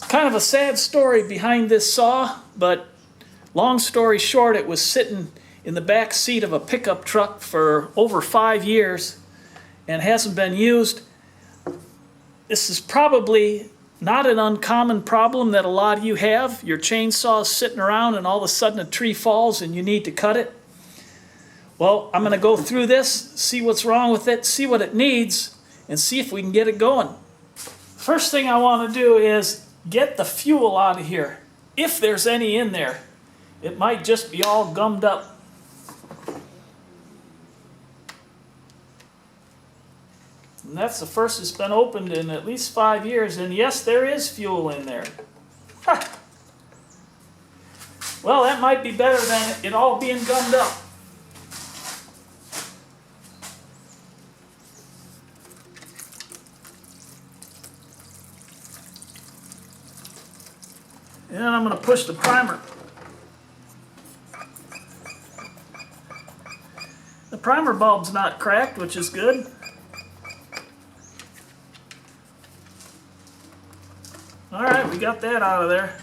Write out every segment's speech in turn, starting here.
Kind of a sad story behind this saw, but long story short, it was sitting in the back seat of a pickup truck for over 5 years and hasn't been used. This is probably not an uncommon problem that a lot of you have. Your chainsaw is sitting around and all of a sudden a tree falls and you need to cut it. Well, I'm going to go through this, see what's wrong with it, see what it needs, and see if we can get it going. First thing I want to do is get the fuel out of here, if there's any in there. It might just be all gummed up. And that's the first it's been opened in at least 5 years, and yes, there is fuel in there. Ha! Well, that might be better than it all being gummed up. And I'm going to push the primer. The primer bulb's not cracked, which is good. All right, we got that out of there.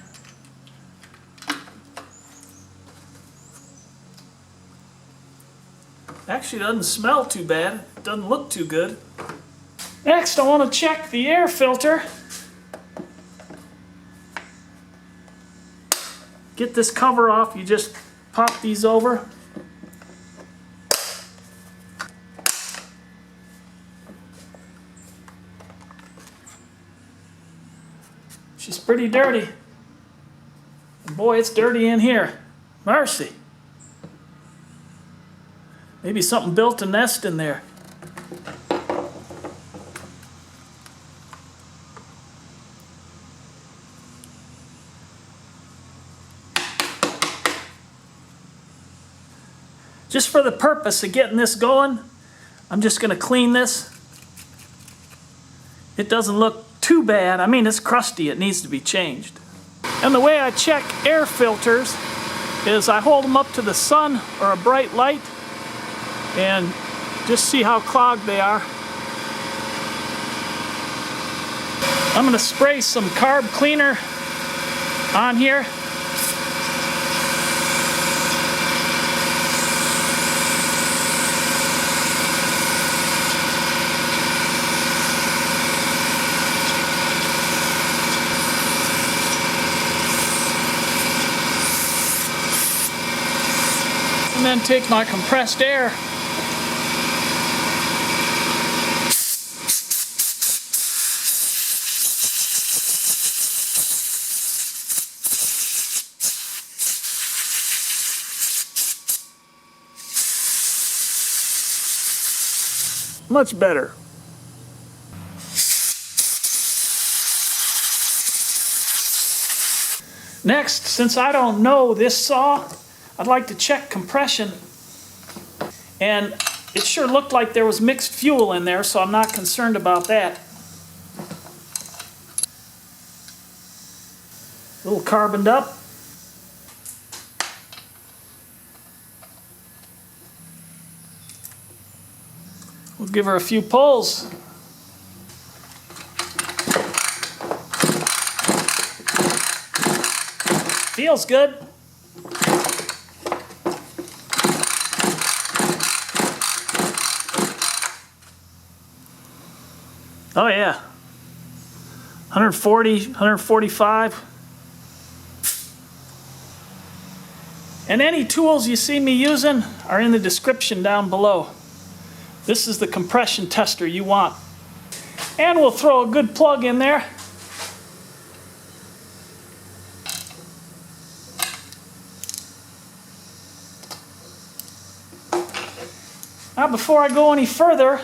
Actually, it doesn't smell too bad. It doesn't look too good. Next, I want to check the air filter. Get this cover off, you just pop these over. She's pretty dirty. And boy, it's dirty in here. Mercy. Maybe something built a nest in there. Just for the purpose of getting this going, I'm just going to clean this. It doesn't look too bad. I mean, it's crusty. It needs to be changed. And the way I check air filters is I hold them up to the sun or a bright light and just see how clogged they are. I'm going to spray some carb cleaner on here. And then take my compressed air . Much better. Next, since I don't know this saw, I'd like to check compression, and it sure looked like there was mixed fuel in there, so I'm not concerned about that. A little carboned up. We'll give her a few pulls. Feels good. Oh yeah, 140, 145. And any tools you see me using are in the description down below. This is the compression tester you want. And we'll throw a good plug in there. Now before I go any further,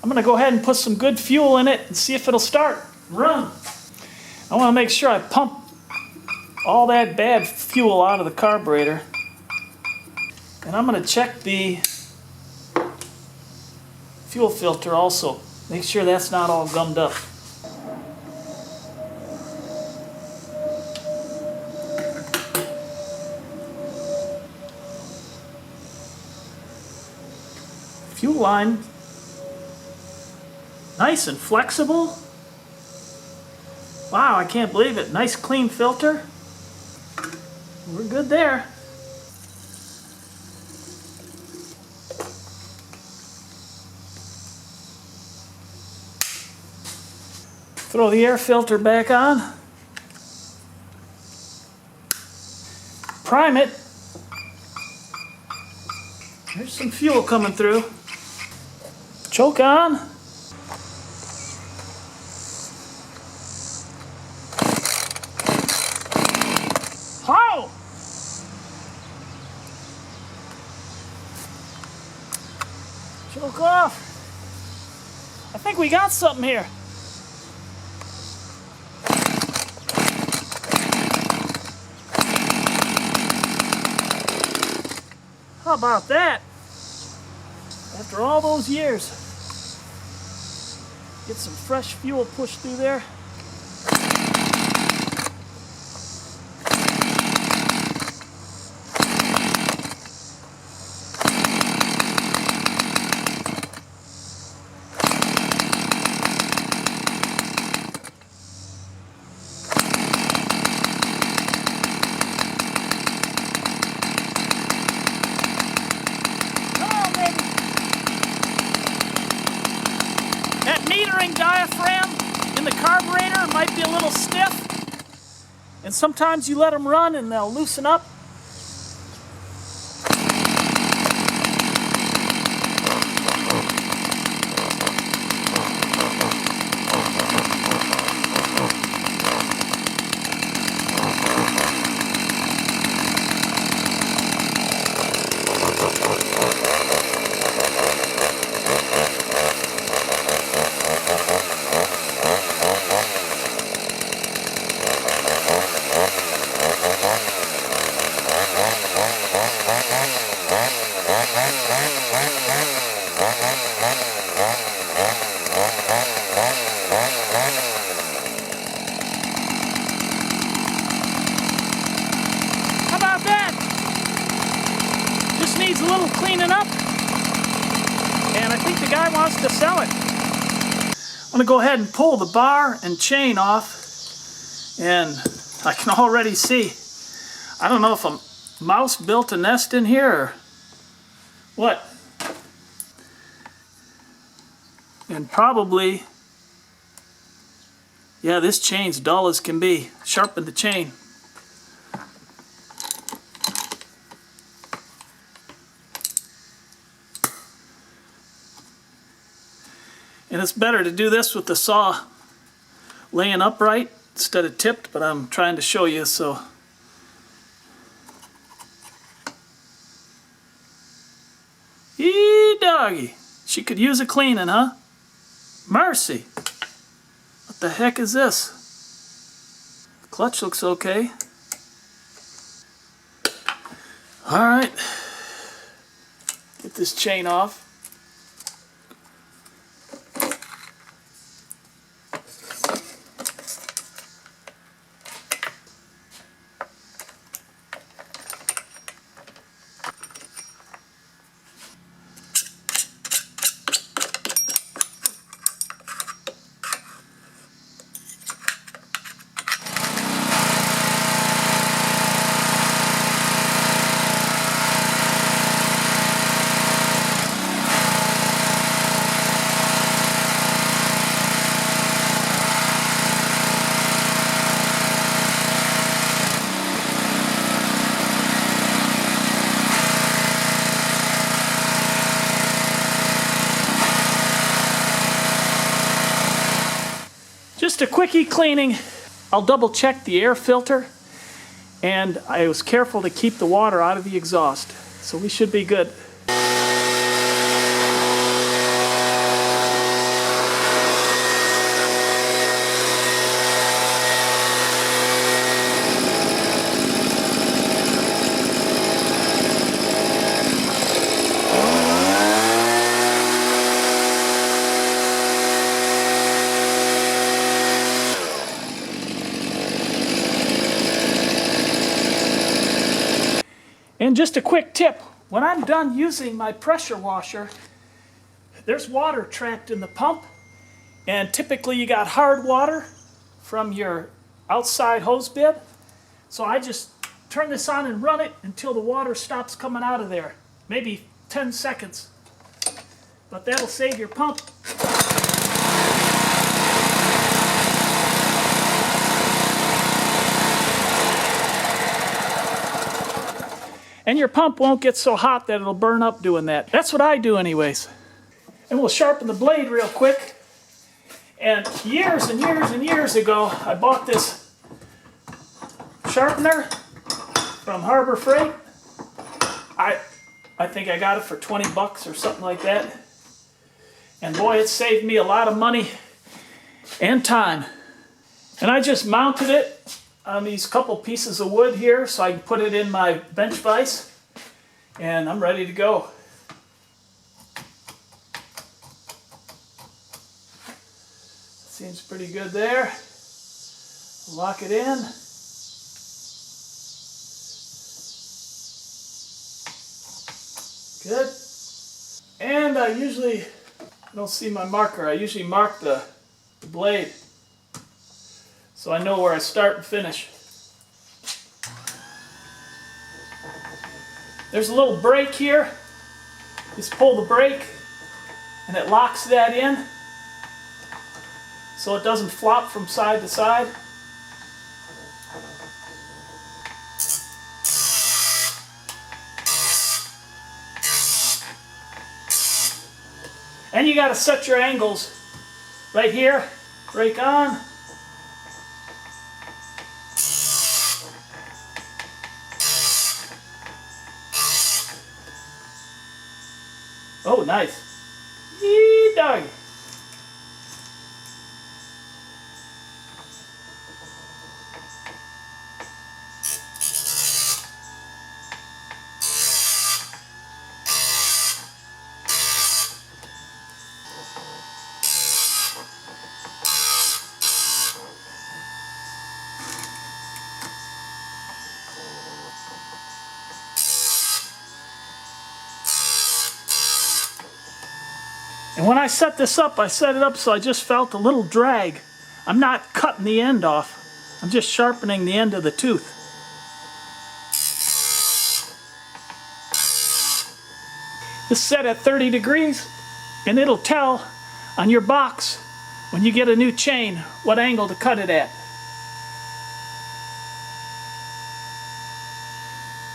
I'm going to go ahead and put some good fuel in it and see if it'll start. Run. I want to make sure I pump all that bad fuel out of the carburetor. And I'm going to check the fuel filter also. Make sure that's not all gummed up. Fuel line. Nice and flexible. Wow, I can't believe it. Nice clean filter. We're good there. Throw the air filter back on. Prime it. There's some fuel coming through. Choke on. Oh! Choke off. I think we got something here. How about that? After all those years, get some fresh fuel pushed through there. That metering diaphragm in the carburetor might be a little stiff, and sometimes you let them run and they'll loosen up. How about that? Just needs a little cleaning up, and I think the guy wants to sell it. I'm going to go ahead and pull the bar and chain off, and I can already see, I don't know if a mouse built a nest in here or what. And probably, yeah, this chain's dull as can be. Sharpen the chain. And it's better to do this with the saw laying upright instead of tipped, but I'm trying to show you, so. Yee doggy. She could use a cleaning, huh? Mercy. What the heck is this? The clutch looks okay. Alright. Get this chain off. Just a quickie cleaning. I'll double check the air filter, and I was careful to keep the water out of the exhaust, so we should be good. And just a quick tip, when I'm done using my pressure washer, there's water trapped in the pump, and typically you got hard water from your outside hose bib. So I just turn this on and run it until the water stops coming out of there. Maybe 10 seconds. But that'll save your pump. And your pump won't get so hot that it'll burn up doing that. That's what I do anyways. And we'll sharpen the blade real quick. And years and years and years ago, I bought this sharpener from Harbor Freight. I think I got it for 20 bucks or something like that. And boy, it saved me a lot of money and time. And I just mounted it on these couple pieces of wood here so I can put it in my bench vise. And I'm ready to go. Seems pretty good there. Lock it in. Good. And I usually don't see my marker. I usually mark the blade so I know where I start and finish. There's a little brake here. Just pull the brake and it locks that in so it doesn't flop from side to side. And you got to set your angles right here. Brake on. Oh, nice. Yee dog. And when I set this up, I set it up so I just felt a little drag. I'm not cutting the end off. I'm just sharpening the end of the tooth. This is set at 30 degrees, and it'll tell on your box when you get a new chain what angle to cut it at.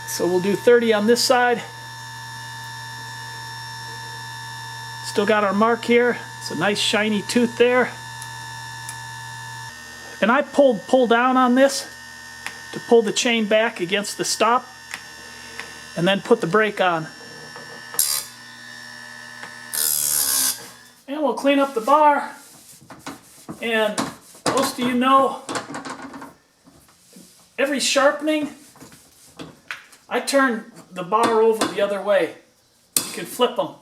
So we'll do 30 on this side. Still got our mark here. It's a nice shiny tooth there. And I pull down on this to pull the chain back against the stop and then put the brake on. And we'll clean up the bar. And most of you know, every sharpening, I turn the bar over the other way. You can flip them.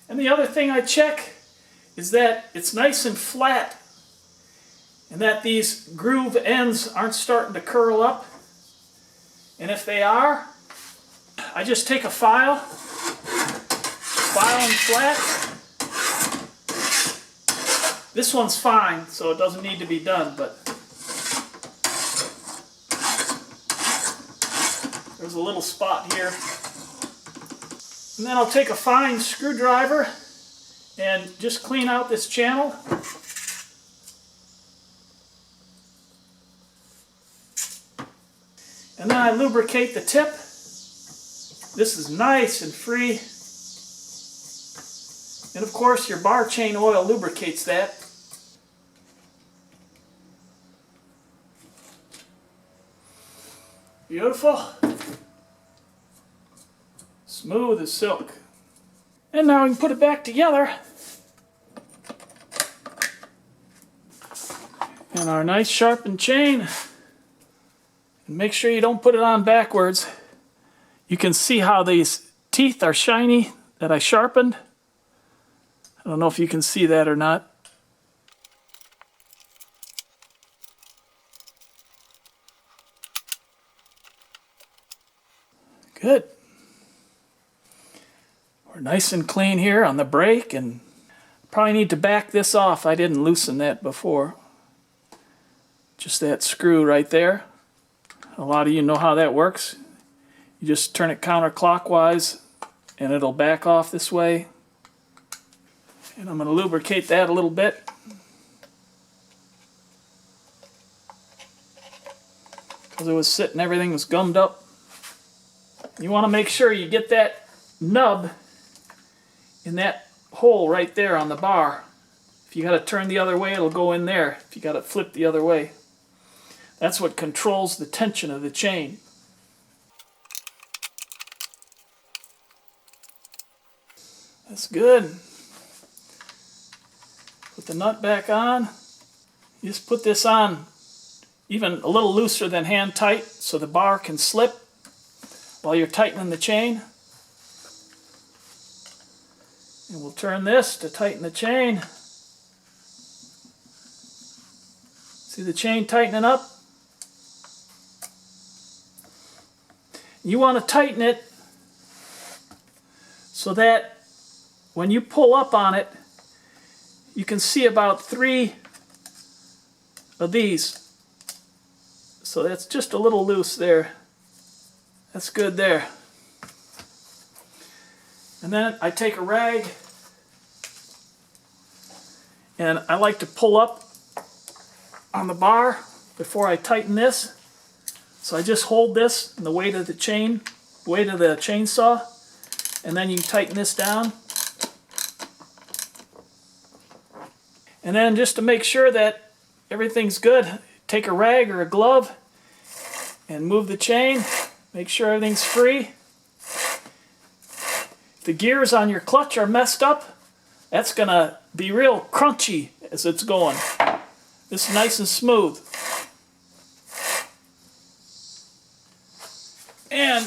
And the other thing I check is that it's nice and flat and that these groove ends aren't starting to curl up. And if they are, I just take a file them flat. This one's fine, so it doesn't need to be done, but there's a little spot here. And then I'll take a fine screwdriver and just clean out this channel. And then I lubricate the tip. This is nice and free. And of course your bar chain oil lubricates that. Beautiful. Smooth as silk. And now we can put it back together. And our nice sharpened chain. And make sure you don't put it on backwards. You can see how these teeth are shiny that I sharpened. I don't know if you can see that or not. Good. We're nice and clean here on the brake, and probably need to back this off. I didn't loosen that before. just that screw right there. A lot of you know how that works. You just turn it counterclockwise and it'll back off this way. And I'm going to lubricate that a little bit. Because it was sitting, everything was gummed up. You want to make sure you get that nub in that hole right there on the bar. If you got to turn the other way, it'll go in there. If you got it flipped the other way. That's what controls the tension of the chain. That's good. Put the nut back on. You just put this on even a little looser than hand tight so the bar can slip while you're tightening the chain. And we'll turn this to tighten the chain. See the chain tightening up? You want to tighten it so that when you pull up on it, you can see about 3 of these. So that's just a little loose there. That's good there. And then I take a rag and I like to pull up on the bar before I tighten this. So I just hold this in the weight of the chain, weight of the chainsaw, and then you tighten this down. And then just to make sure that everything's good, take a rag or a glove and move the chain, make sure everything's free. If the gears on your clutch are messed up, that's going to be real crunchy as it's going. This is nice and smooth. And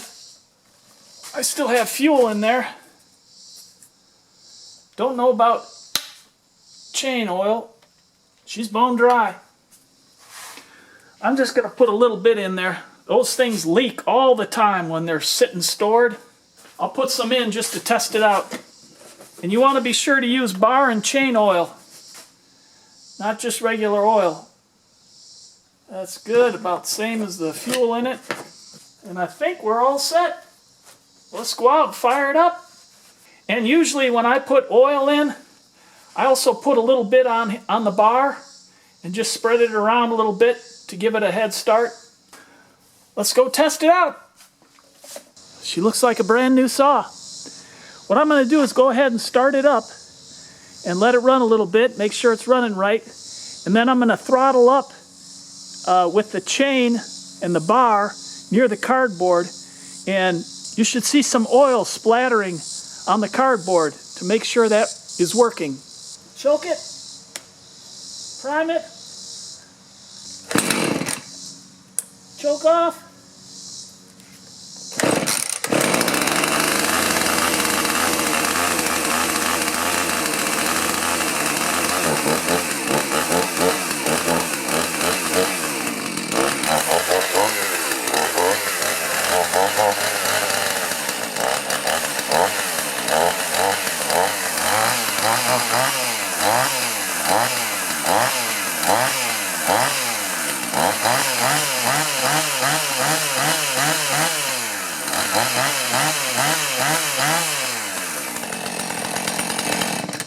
I still have fuel in there. Don't know about chain oil. She's bone dry. I'm just going to put a little bit in there. Those things leak all the time when they're sitting stored. I'll put some in just to test it out. And you want to be sure to use bar and chain oil, not just regular oil. That's good, about the same as the fuel in it. And I think we're all set. Let's go out and fire it up. And usually when I put oil in, I also put a little bit on the bar and just spread it around a little bit to give it a head start. Let's go test it out. She looks like a brand new saw. What I'm going to do is go ahead and start it up and let it run a little bit, make sure it's running right. And then I'm going to throttle up with the chain and the bar near the cardboard, and you should see some oil splattering on the cardboard to make sure that is working. Choke it, prime it, choke off.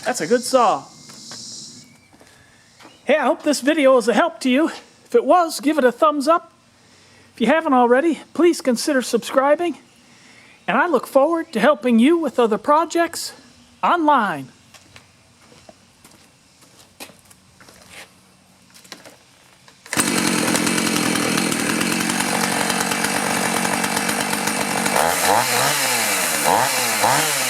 That's a good saw. Hey, I hope this video was a help to you. If it was, give it a thumbs up. If you haven't already, please consider subscribing. And I look forward to helping you with other projects online. Bye.